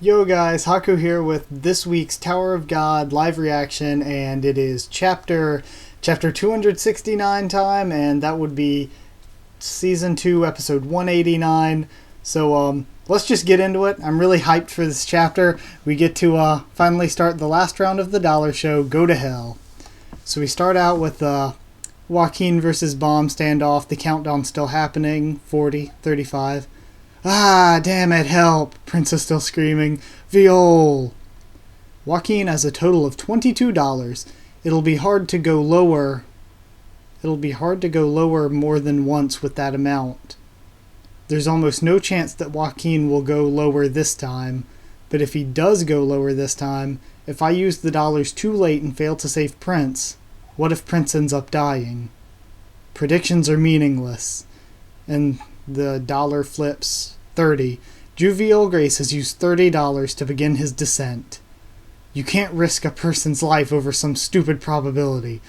Yo guys, Haku here with this week's Tower of God live reaction, and it is chapter 269 time, and that would be season 2 episode 189. So let's just get into it. I'm really hyped for this chapter. We get to finally start the last round of the dollar show, Go to Hell. So we start out with Hoaquin versus Bomb standoff. The countdown's still happening. 40, 35. Ah, damn it, help! Prince is still screaming. Viol! Hoaquin has a total of $22. It'll be hard to go lower. It'll be hard to go lower more than once with that amount. There's almost no chance that Hoaquin will go lower this time, but if he does go lower this time, if I use the dollars too late and fail to save Prince, what if Prince ends up dying? Predictions are meaningless. And the dollar flips 30. Juvial Grace has used $30 to begin his descent. You can't risk a person's life over some stupid probability.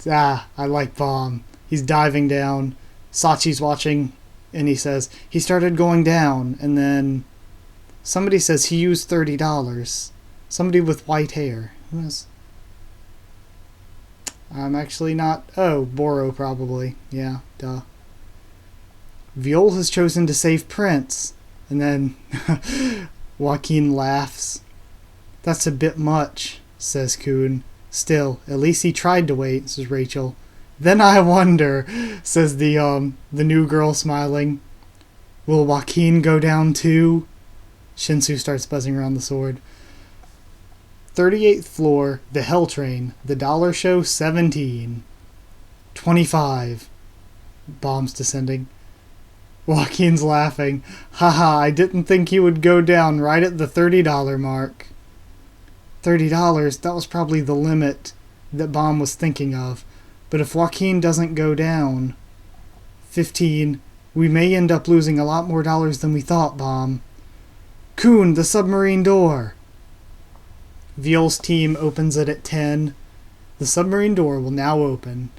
I like Bomb. He's diving down. Sachi's watching, and he says, he started going down, and then somebody says he used $30. Somebody with white hair. Who is? I'm actually not... Oh, Boro probably. Yeah, duh. Viol has chosen to save Prince. And then Hoaquin laughs. That's a bit much, says Kun. Still, at least he tried to wait, says Rachel. Then I wonder, says the new girl smiling. Will Hoaquin go down too? Shinsu starts buzzing around the sword. 38th floor, the Hell Train, the dollar show 17. 25. Bombs descending. Hoaquin's laughing. Haha, I didn't think he would go down right at the $30 mark. $30, that was probably the limit that Bomb was thinking of. But if Hoaquin doesn't go down... 15. We may end up losing a lot more dollars than we thought, Bomb. Kun, the submarine door! Viol's team opens it at 10. The submarine door will now open.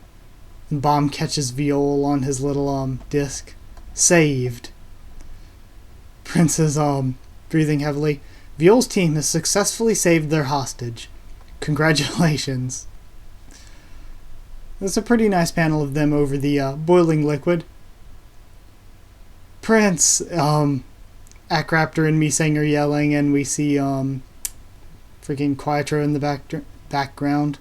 And Bomb catches Viol on his little disc. Saved. Prince is breathing heavily. Viol's team has successfully saved their hostage. Congratulations. That's a pretty nice panel of them over the boiling liquid. Prince, Acraptor and Missing are yelling, and we see freaking Quattro in the background.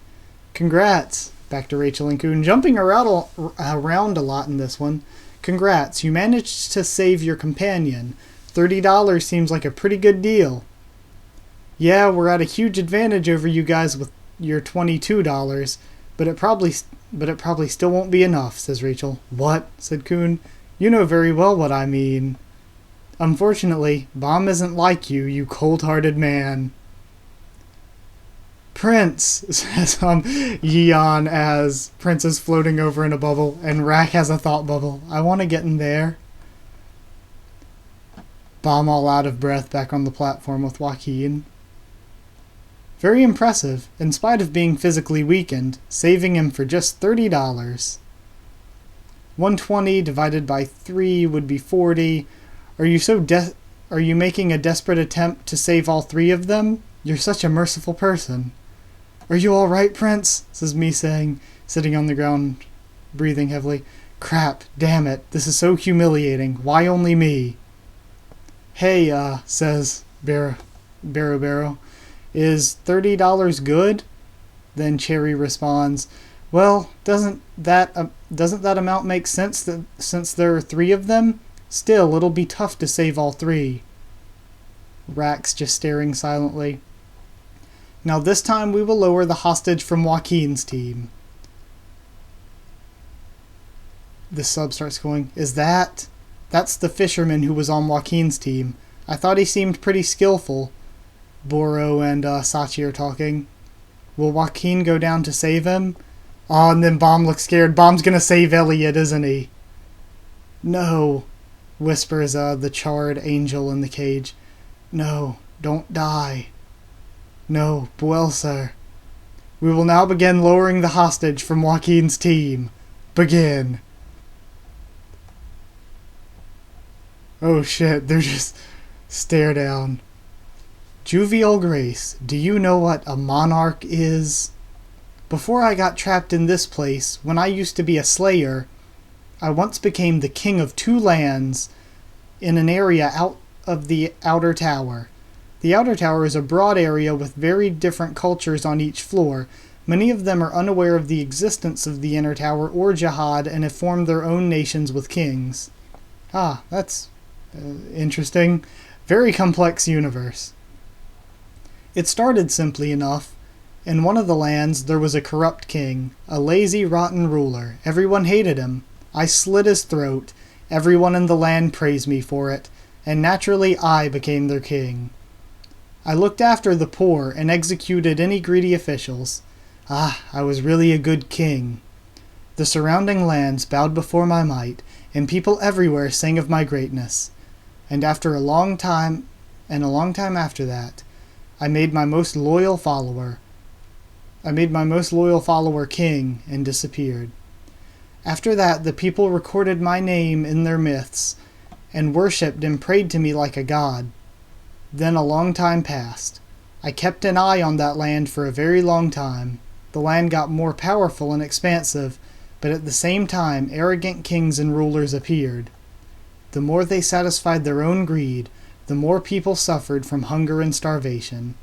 Congrats. Back to Rachel and Kun. Jumping around a lot in this one. Congrats, you managed to save your companion. $30 seems like a pretty good deal. Yeah, we're at a huge advantage over you guys with your $22, but it probably still won't be enough, says Rachel. What? Said Kun. You know very well what I mean. Unfortunately, Bomb isn't like you, you cold-hearted man. Prince, says Yeon as Prince is floating over in a bubble, and Rack has a thought bubble. I want to get in there. Bomb all out of breath back on the platform with Hoaquin. Very impressive, in spite of being physically weakened, saving him for just $30. 120 divided by 3 would be 40. Are you making a desperate attempt to save all 3 of them? You're such a merciful person. Are you alright, Prince? Says Missing, sitting on the ground, breathing heavily. Crap, damn it, this is so humiliating. Why only me? Hey, says Barrow. Is $30 good? Then Cherry responds, well, doesn't that amount make sense since there are 3 of them? Still, it'll be tough to save all 3. Rack's just staring silently. Now this time we will lower the hostage from Hoaquin's team. The sub starts going, That's the fisherman who was on Hoaquin's team. I thought he seemed pretty skillful. Boro and Sachi are talking. Will Hoaquin go down to save him? Oh, and then Bomb looks scared. Bomb's gonna save Elliot, isn't he? No, whispers the charred angel in the cage. No, don't die. No, well, sir. We will now begin lowering the hostage from Hoaquin's team. Begin. Oh shit, they're just stare down. Jovial Grace, do you know what a monarch is? Before I got trapped in this place, when I used to be a slayer, I once became the king of 2 lands in an area out of the Outer Tower. The Outer Tower is a broad area with very different cultures on each floor. Many of them are unaware of the existence of the Inner Tower or Jihad and have formed their own nations with kings. Ah, that's interesting. Very complex universe. It started simply enough. In one of the lands, there was a corrupt king, a lazy, rotten ruler. Everyone hated him. I slit his throat. Everyone in the land praised me for it, and naturally I became their king. I looked after the poor and executed any greedy officials. Ah, I was really a good king. The surrounding lands bowed before my might, and people everywhere sang of my greatness. And after a long time after that, I made my most loyal follower king and disappeared. After that, the people recorded my name in their myths and worshipped and prayed to me like a god. Then a long time passed. I kept an eye on that land for a very long time. The land got more powerful and expansive, but at the same time, arrogant kings and rulers appeared. The more they satisfied their own greed, the more people suffered from hunger and starvation.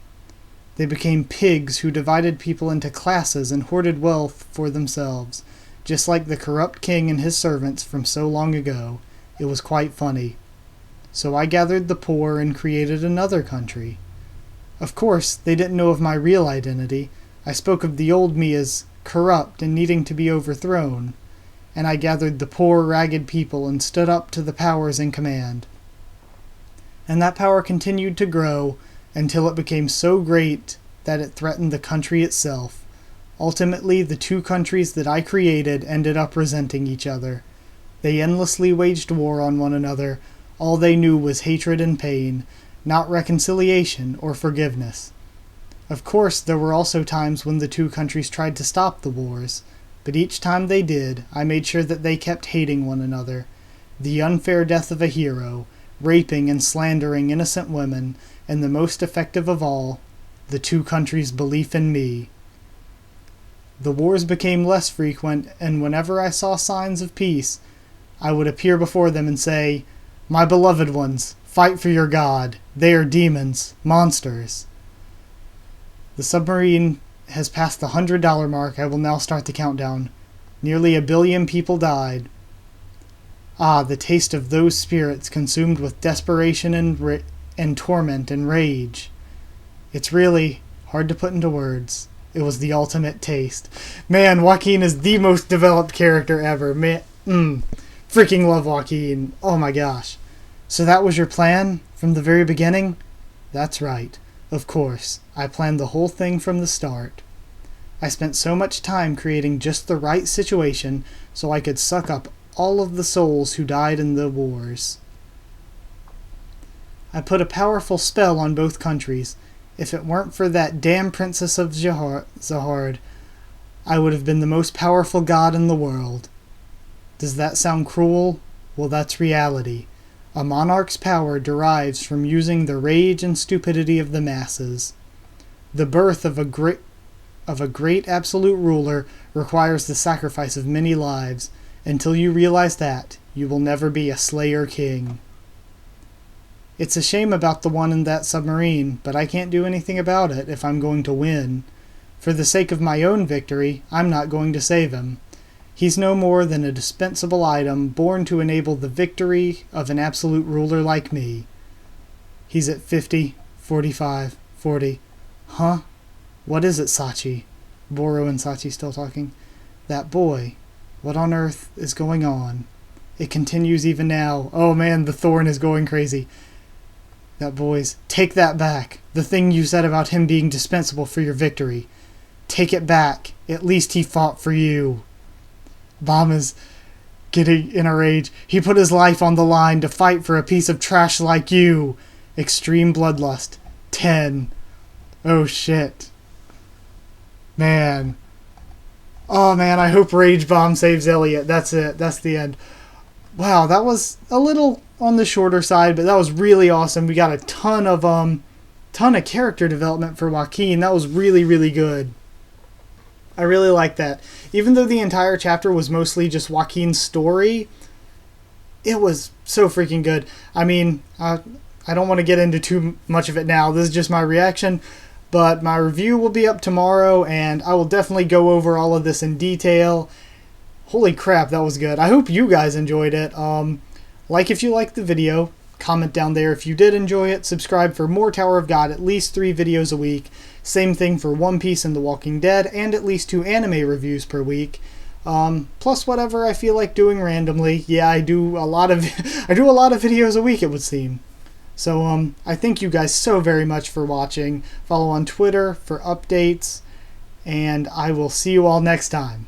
They became pigs who divided people into classes and hoarded wealth for themselves, just like the corrupt king and his servants from so long ago. It was quite funny. So I gathered the poor and created another country. Of course, they didn't know of my real identity. I spoke of the old me as corrupt and needing to be overthrown, and I gathered the poor, ragged people and stood up to the powers in command. And that power continued to grow until it became so great that it threatened the country itself. Ultimately, the 2 countries that I created ended up resenting each other. They endlessly waged war on one another. All they knew was hatred and pain, not reconciliation or forgiveness. Of course, there were also times when the 2 countries tried to stop the wars, but each time they did, I made sure that they kept hating one another. The unfair death of a hero, raping and slandering innocent women, and the most effective of all, the 2 countries' belief in me. The wars became less frequent, and whenever I saw signs of peace, I would appear before them and say, "My beloved ones, fight for your god. They are demons, monsters." The submarine has passed the $100 mark. I will now start the countdown. Nearly 1 billion people died. Ah, the taste of those spirits consumed with desperation and torment and rage. It's really hard to put into words. It was the ultimate taste. Man, Hoaquin is the most developed character ever. Man, freaking love Hoaquin. Oh my gosh. So that was your plan from the very beginning? That's right. Of course. I planned the whole thing from the start. I spent so much time creating just the right situation so I could suck up all of the souls who died in the wars. I put a powerful spell on both countries. If it weren't for that damn princess of Zahard, I would have been the most powerful god in the world. Does that sound cruel? Well, that's reality. A monarch's power derives from using the rage and stupidity of the masses. The birth of a great absolute ruler requires the sacrifice of many lives. Until you realize that, you will never be a slayer king. It's a shame about the one in that submarine, but I can't do anything about it if I'm going to win. For the sake of my own victory, I'm not going to save him. He's no more than a dispensable item born to enable the victory of an absolute ruler like me. He's at 50, 45, 40. Huh? What is it, Sachi? Boro and Sachi still talking. That boy. What on earth is going on? It continues even now. Oh man, the thorn is going crazy. That boy's... Take that back. The thing you said about him being dispensable for your victory. Take it back. At least he fought for you. Bomb is getting in a rage. He put his life on the line to fight for a piece of trash like you. Extreme bloodlust. 10. Oh shit. Man. Oh man, I hope Rage Bomb saves Elliot. That's it. That's the end. Wow, that was a little on the shorter side, but that was really awesome. We got a ton of ton of character development for Hoaquin. That was really, really good. I really like that. Even though the entire chapter was mostly just Hoaquin's story, it was so freaking good. I mean, I don't want to get into too much of it now. This is just my reaction, but my review will be up tomorrow, and I will definitely go over all of this in detail. Holy crap, that was good. I hope you guys enjoyed it. Like if you liked the video, comment down there if you did enjoy it, subscribe for more Tower of God, at least 3 videos a week. Same thing for One Piece and The Walking Dead, and at least 2 anime reviews per week. Plus whatever I feel like doing randomly. Yeah, I do a lot of videos a week, it would seem. So I thank you guys so very much for watching. Follow on Twitter for updates, and I will see you all next time.